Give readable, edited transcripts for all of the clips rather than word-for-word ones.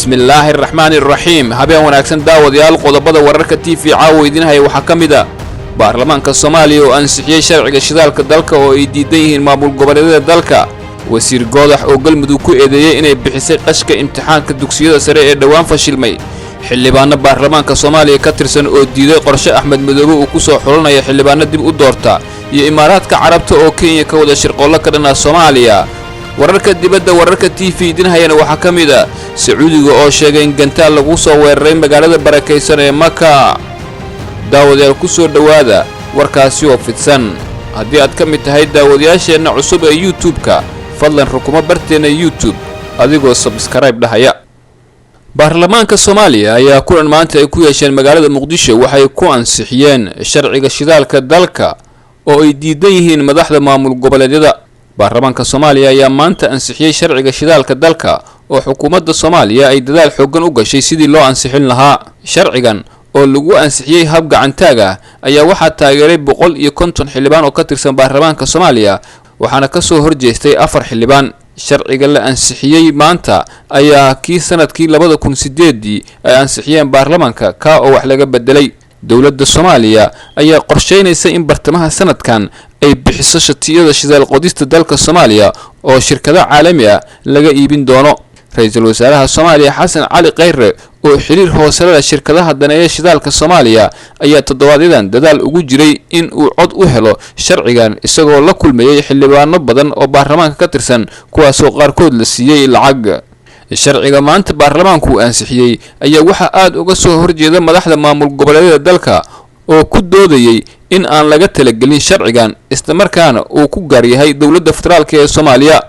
bismillaahi raxmaani raxiim habeen wanaagsan daawadayaal qodobada wararka TV caawa idinhay waxa kamida baarlamaanka Soomaaliya oo ansixiyay sharciga shidaalka dalka oo ay diidan yihiin maamul goboleedyada dalka wasiir goodax oo galmudug ku eedeeyay inay bixisay qashka imtixaanka dugsiyada sare ee dhawaan fashilmay xildhibaano baarlamaanka Soomaaliya ka tirsan oo diiday qorshe Axmed Madoobe uu ku soo xulanaya xildhibaano dib u doorta iyo Imaaraadka Carabta oo Kenya ka wada shirqoolo ka dhana Soomaaliya wararka dibadda wararka TV idinhayana waxa kamida Sacuudiga oo sheegay in gantaal lagu soo weeraray magaalada barakeysan ee Makka daawadayaal ku soo dhawaada warkaasi oo fidsan haddii aad ka mid tahay daawadayaasheena cusub ee YouTube-ka fadlan rukumo barteena YouTube adigoo subscribe dhahaya baarlamaanka Soomaaliya ayaa kulan maanta ay ku yeesheen magaalada Muqdisho waxay ku ansixiyeen sharciga shidaalka dalka oo ay diidan yihiin madaxda maamul goboleedyada baarlamaanka Soomaaliya ayaa maanta ansixiyay sharciga shidaalka dalka oo xukuumadda Soomaaliya ay dadaal xooggan u gashay sidii loo ansixin lahaa sharcigan oo lagu ansixiyay hab gacantaag ah ayaa waxa taageeray 150 xildhibaan oo ka tirsan baarlamaanka Soomaaliya waxaana ka soo horjeestay 4 xildhibaan sharciga la ansixiyay maanta ayaa kii sanadkii 2008 ay ansixiyeen baarlamaanka ka oo wax laga bedelay dawladda Soomaaliya ayaa qorsheynaysa in bartamaha sanadkan ay bixiso shatiyada shidaal qodista dalka Soomaaliya oo shirkado caalami ah laga iibin doono ra'iisul wasaaraha Soomaaliya Xasan Cali Khayre oo xiriir hoose la shirkadaha daneeya shidaalka Soomaaliya ayaa toddobaadyadaan dadaal ugu jiray in uu cod u helo sharcigan isagoo la kulmayay xildhibaano badan oo baarlamaanka ka tirsan kuwaas oo qaarkood la siiyay lacag sharciga maanta baarlamaanku ansixiyay ayaa waxa aad uga soo horjeeda madaxda maamul goboleedyada dalka oo ku doodayay in aan laga talagelin sharcigan isla markaana uu ku gaar yahay dawladda federaalka ee Soomaaliya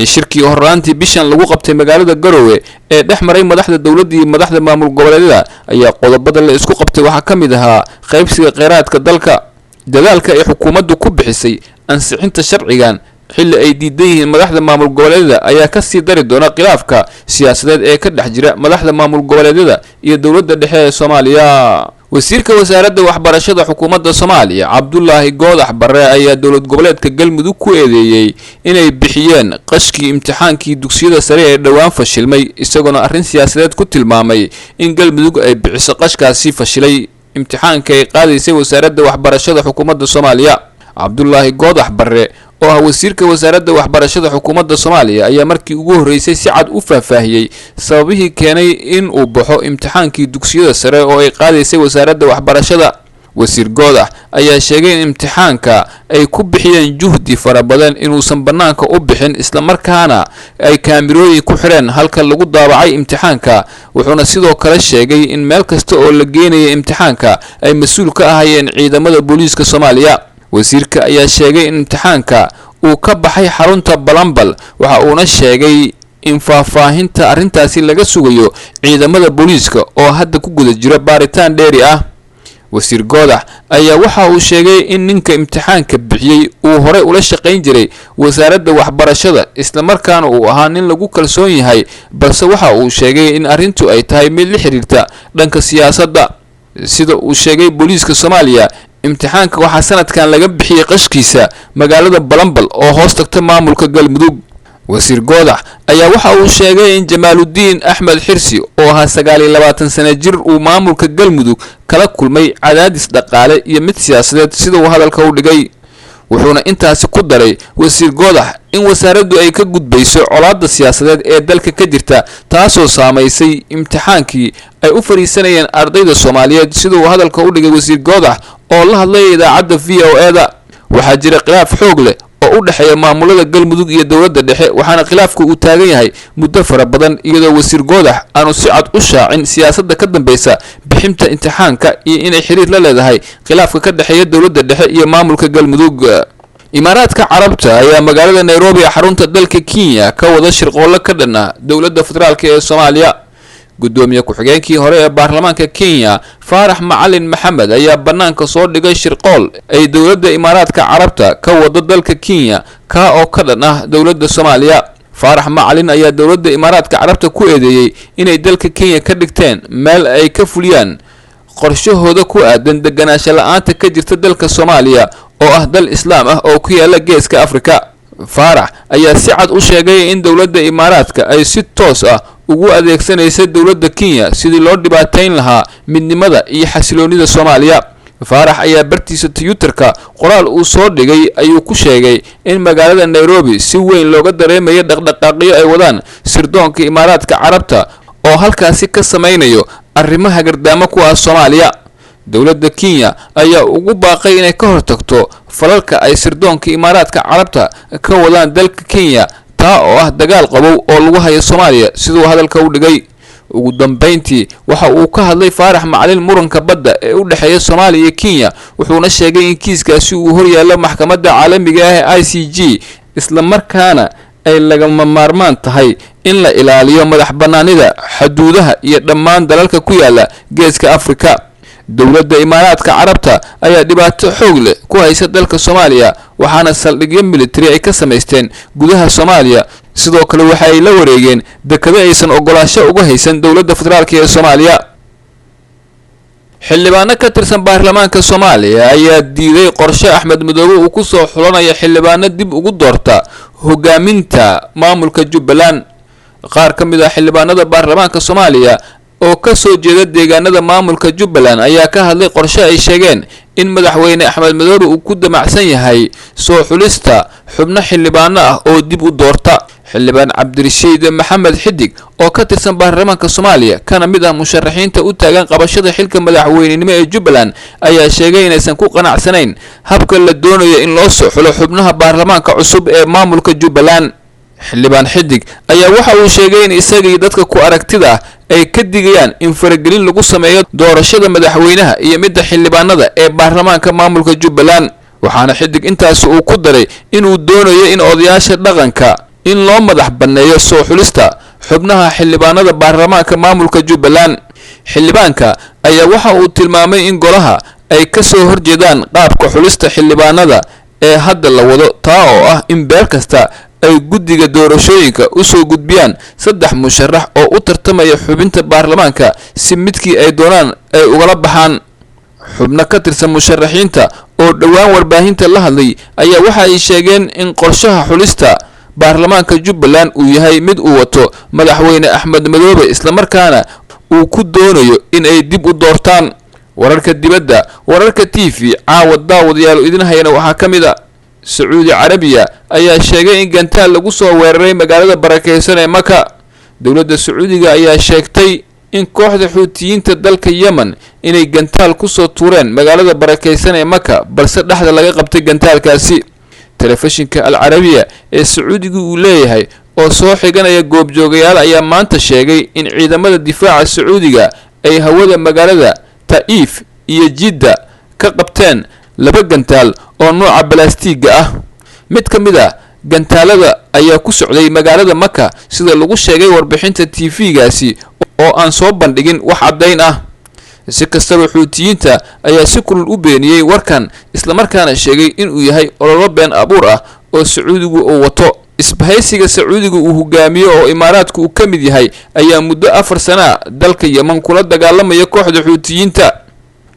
shirkii horaantii bishan lagu qabtay magaalada Garowe ee dhexmaray madaxda dawladda iyo madaxda maamul goboleedyada ayaa qodobada la isku qabtay waxa kamid ahaa qaybsiga kheyraadka dalka dadaalka ay xukuumaddu ku bixisay ansixinta sharcigan xilli ay diidan yihiin madaxda maamul goboleedyada ayaa ka sii dari doona khilaafka siyaasadeed ee ka dhex jira madaxda maamul goboleedyada iyo dawladda dhexe ee Soomaaliya wasiirka wasaaradda waxbarashada xukuumadda Soomaaliya Cabdullaahi Goodax Barre ayaa dawlad goboleedka Galmudug ku eedeeyay inay bixiyeen qashkii imtixaankii dugsiyada sare ee dhawaan fashilmay isagoo arrin siyaasadeed ku tilmaamay in Galmudug ay bixiso qashkaasi fashilay imtixaanka ay qaadaysay wasaaradda waxbarashada xukuumadda Soomaaliya Cabdullaahi Goodax Barre oo ah wasiirka wasaaradda waxbarashada xukuumadda Soomaaliya ayaa markii ugu horeysay si cad u faahfaahiyay sababihii keenay in uu baxo imtixaankii dugsiyada sare oo ay qaadaysay wasaaradda waxbarashada wasiir Goodax ayaa sheegay in imtixaanka ay ku bixiyeen juhdi fara badan inuusan banaanka u bixin isla markaana ay kaamirooyin ku xireen halka lagu daabacay imtixaanka wuxuuna sidoo kale sheegay in meel kasta oo la geenayo imtixaanka ay mas'uul ka ahaayeen ciidamada booliiska Soomaaliya wasiirka ayaa sheegay in imtixaanka uu ka baxay xarunta Balambal waxa uuna sheegay in faahfaahinta arrintaasi laga sugayo ciidamada booliiska oo hadda ku guda jira baaritaan dheeri ah wasiir Goodax ayaa waxa uu sheegay in ninka imtixaanka bixiyay uu hore ula shaqeyn jiray wasaaradda waxbarashada isla markaana uu ahaa nin lagu kalsoon yahay balse waxa uu sheegay in arrintu ay tahay mid la xiriirta dhanka siyaasadda sida uu sheegay booliiska Soomaaliya imtixaanka waxa sanadkan laga bixiyay qashkiisa magaalada Balambal oo hoos tagta maamulka Galmudug wasiir Goodax ayaa waxa uu sheegay in Jamaaludiin Axmed Xirsi oo ahaa 29 sano jir uu maamulka Galmudug kala kulmay cadaadis dhaqaale iyo mid siyaasadeed sida uu hadalka u dhigay wuxuuna intaasi ku daray wasiir Goodax in wasaaraddu ay ka gudbayso colaadda siyaasadeed ee dalka ka jirta taasoo saameysay imtixaankii ay u fariisanayeen ardayda Soomaaliyeed sida uu hadalka u dhigay wasiir Goodax oo la hadlay idaacadda VOA waxaa jira khilaaf xoog leh oo u dhaxeeya maamulada Galmudug iyo dawladda dhexe waxaana khilaafku uu taagan yahay muddo fara badan iyadoo wasiir Goodax aanu si cad u shaacin siyaasadda ka dambaysa bixinta imtixaanka iyo inay xiriir la leedahay khilaafka ka dhaxeeya dawladda dhexe iyo maamulka Galmudug Imaaraadka Carabta ayaa magaalada Nairobi xarunta dalka Kenya ka wada shirqoolo ka dhana dawladda federaalka ee Soomaaliya gudoomiye ku-xigeenkii hore ee baarlamaanka Kenya Faarax Macalin Maxamed ayaa banaanka soo dhigay shirqool ay dawladda Imaaraadka Carabta ka wada dalka Kenya ka oo ka dhana dawladda Soomaaliya Faarax Macalin ayaa dawladda Imaaraadka Carabta ku eedeeyay inay dalka Kenya ka dhigteen meel ay ka fuliyaan qorshahooda ku aadan deganaansho la'aanta ka jirta dalka Soomaaliya oo ah dal islaam ah oo ku yaala geeska Afrika Faarax ayaa si cad u sheegay in dawladda Imaaraadka ay si toos ah ugu adeegsanaysa dowladda Kenya sidii loo dhibaateyn lahaa midnimada iyo xasiloonida Soomaaliya. Faarax ayaa bartiisa Twitterka qoraal uu soo dhigay ayuu ku sheegay in magaalada Nairobi si weyn looga dareemayo dhaqdhaqaaqyo ay wadaan sirdoonka Imaaraadka Carabta oo halkaasi ka sameynayo arrimaha gardaamo ku ah Soomaaliya. dowladda Kenya ayaa ugu baaqay inay ka hortagto falalka ay sirdoonka Imaaraadka Carabta ka wadaan dalka Kenya taa oo ah dagaal qabow oo lagu hayo Soomaaliya sidoo hadalka u dhigay. ugu dambeyntii waxa uu ka hadlay Faarax Macalin muranka badda ee u dhaxeeya Soomaaliya iyo Kenya wuxuuna sheegay in kiiskaasi uu hor yaalo maxkamadda caalamiga ah ee ICJ isla markaana ay lagama maarmaan tahay in la ilaaliyo madaxbannaanida xuduudaha iyo dhammaan dalalka ku yaala geeska Afrika. dowladda Imaaraadka Carabta ayaa dhibaato xoog leh ku haysa dalka Soomaaliya waxaana saldhigyo military ay ka sameysteen gudaha Soomaaliya sidoo kale waxa ay la wareegeen dekado aysan ogolaansho uga haysan dowladda federaalka ee Soomaaliya. xildhibaano ka tirsan baarlamaanka Soomaaliya ayaa diiday qorshe Axmed Madoobe uu ku soo xulanayo xildhibaano dib ugu doorta hogaaminta maamulka Jubbaland. qaar ka mid ah xildhibaanada baarlamaanka Soomaaliya oo ka soo jeeda deegaanada maamulka Jubbaland ayaa ka hadlay qorshe ay sheegeen in madaxweyne Axmed Madoobe uu ku damacsan yahay soo xulista xubno xildhibaano ah oo dib u doorta. xildhibaan Cabdirashiid Maxamed Xidig oo ka tirsan baarlamaanka Soomaaliya kana mid ah musharaxiinta u taagan qabashada xilka madaxweynenimo ee Jubbaland ayaa sheegay inaysan ku qanacsanayn habka la doonayo in loo soo xulo xubnaha baarlamaanka cusub ee maamulka Jubbaland. xildhibaan Xidig ayaa waxa uu sheegay in isaga iyo dadka ku aragtida ay ka digayaan in faragelin lagu sameeyo doorashada madaxweynaha iyo midda xildhibaanada ee baarlamaanka maamulka Jubbaland. waxaana Xidig intaas uu ku daray inuu doonayo in odayaasha dhaqanka in loo madax banneeyo soo xulista xubnaha xildhibaanada baarlamaanka maamulka Jubbaland. xildhibaanka ayaa waxa uu tilmaamay in golaha ay ka soo horjeedaan qaabka xulista xildhibaanada ee hadda la wado taa oo ah in beer kasta ay guddiga doorashooyinka u soo gudbiyaan 3 musharax oo u tartamaya xubinta baarlamaanka si midkii ay doonaan ay ugala baxaan. xubno ka tirsan musharaxiinta oo dhawaan warbaahinta la hadlay ayaa waxa ay sheegeen in qorshaha xulista baarlamaanka Jubbaland uu yahay mid uu wato madaxweyne Axmed Madoobe isla markaana uu ku doonayo in ay dib u doortaan. wararka dibadda wararka TV caawa daawadayaal idin hayna waxa kamid ah Sacuudi Carabiya ayaa sheegay in gantaal lagu soo weeraray magaalada barakeysan ee Maka. dowladda Sacuudiga ayaa sheegtay in kooxda Xuutiyiinta dalka Yemen inay gantaal ku soo tuureen magaalada barakeysan ee Maka balse dhaxda laga qabtay gantaalkaasi. telefishinka Al Arabiya ee Sacuudiga uu leeyahay oo soo xiganaya goobjoogayaal ayaa maanta sheegay in ciidamada difaaca Sacuudiga ay hawada magaalada Taif iyo Jidda ka qabteen 2 gantaal oo nooca balaastiga ah. mid ka mid ah gantaalada ayaa ku socday magaalada Maka sida lagu sheegay warbixinta TV-gaasi oo aan soo bandhigin wax cadeyn ah. si kastaba Xuutiyiinta ayaa si kulul u beeniyay warkan isla markaana sheegay in uu yahay ololo been abuur ah oo Sacuudigu uu wato. isbahaysiga Sacuudigu uu hogaamiyo oo Imaaraadku uu ka mid yahay ayaa muddo 4 sano dalka Yemen kula dagaalamaya kooxda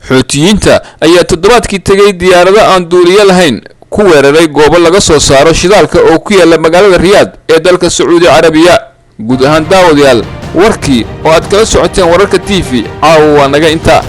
Xuutiyiinta ayaa toddobaadkii tagay diyaarado aan duuliye lahayn ku weeraray goobo laga soo saaro shidaalka oo ku yaala magaalada Riyadh ee dalka Sacuudi Carabiya. guud ahaan daawadayaal warkii oo aad kala socoteen wararka TV caawa waa naga inta